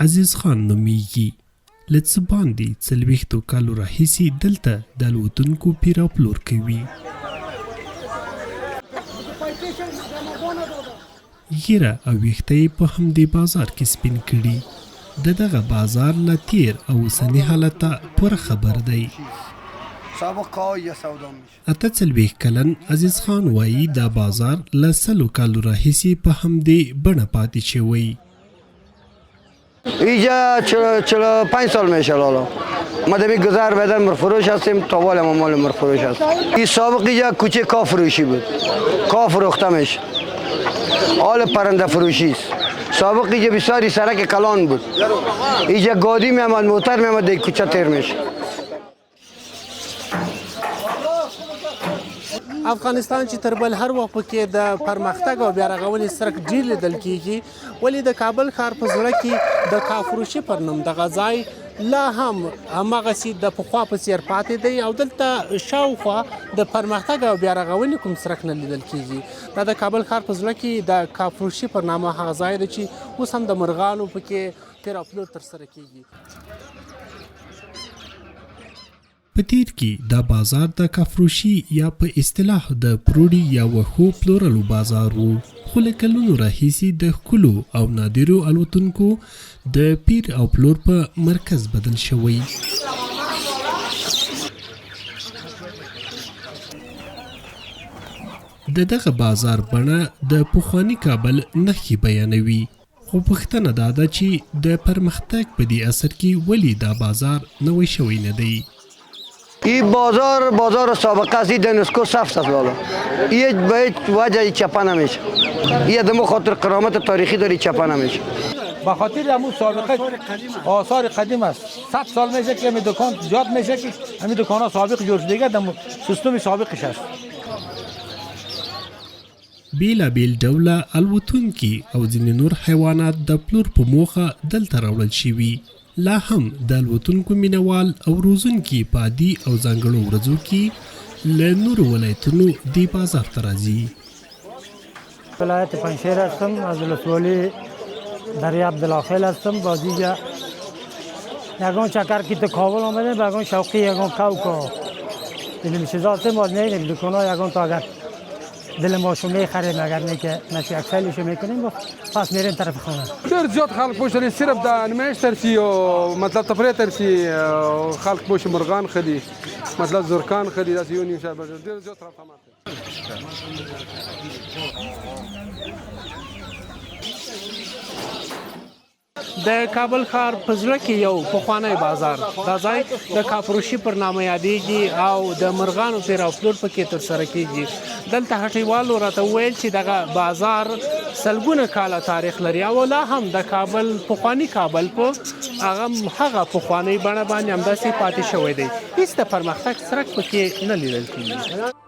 عزیز خان نومیږي. له څه باندې 40 کالو راهیسې دلته د الوتونکو پیر او پلور کوي. ږیره او ویښته یې په همدې بازار کې سپین کړي. د دغه بازار له تیر او اوسني حالته پوره خبر دی. 48 کلن عزیز خان وایي دا بازار له 100 کالو راهیسې په همدې بڼه پاتې شوی. اینجا 45 سال میشه لالا ما دمی گذر بدن مرفروش هستیم تاوال ما مال مرفروش هست. این سابق اینجا کوچه کاف فروشی بود، کاف فروخته میشه، حال پرنده فروشی است. سابق اینجا بسیاری سرک کلان بود، اینجا گادی میامد موتر میامد دیگه کوچه تیر میشه. افغانستان چې تر بل هر وخت پکې د پرمختګ او بیا رغونې سرک ډیر لیدل کیږي، ولې د کابل ښار په زړه کې د کافروشي پر نوم دغه ځای لا هم هماغسې د پخوا په څېر پاتې دی او دلته شاوخوا د پرمختګ او بیا رغونې کوم سرک نه لیدل کیږي. دا د کابل ښار په زړه کې د کافروشي پر نامه هغه ځای دی چې اوس هم د مرغانو پکې تیر او پلور ترسره کیږي. په تیر کې دا بازار د کافروشي یا په اصطلاح د پروړي یا وښو پلورلو بازار و، خو له کلونو راهیسې د ښکلو او نادرو الوتونکو د پیر او پلور په مرکز بدل شوی. د دغه بازار بڼه د پخواني کابل نښې بیانوي، خو پوښتنه دا ده چې د پرمختګ په دې اثر کې ولې دا بازار نوی شوی نه دی. این بازار سابقه است، این نسکو سفت است لالا. این به هیچ وجه چپه نمیشه. این دمو خاطر کرامت تاریخی داری چپه نمیشه. به خاطر همون سابقه آثار قدیم است. 100 سال میشه که همین دکان زیاد میشه که همین دکان ها سابق جور دیگه دمو سیستم سابقش است. بیلابیل ډوله الوتونکي او ځینې نور حیوانات د پلور په موخه دلته راوړل شوي. لا هم د الوتونکو مینوال او روزونکي په عادي او ځانګړو ورځو کې له نورو ولایتونو دې بازار ته راځي. ولایت پنجشیر هستم، از ولسوالی دریاب دلاخل هستم. باز اینجا یگان چکر که تو کابل آمدیم یگان شوقی یگان کوکا دیدیم چیزا هستیم. باز نیدیم دکان ها یگان تا اگر دل ماشو میخریم اگر نه که نشی اکسلشو میکنیم پس میریم طرف خانه. ډېر زیات خلک پوښتنې صرف د نمایش ترسي او مطلب تفریح ترسي خلک پوښ مرغان خدي مطلب زرکان خدي داسې یو نیم شابه ډېر زیات رقمات. د کابل ښار په زړه کې یو پخوانی بازار، دا ځای د کافروشي پر نامه یادېږي او د مرغانو پیر او پلور پکې ترسره کیږي. دلته هټیوالو راته وویل چې دغه بازار سلګونه کاله تاریخ لري او لا هم د کابل پخوانی کابل په هغه پخوانی بڼه باندې همداسې پاتې شوی دی. هېڅ د پرمختګ څرک پکې نه لیدل کیږي.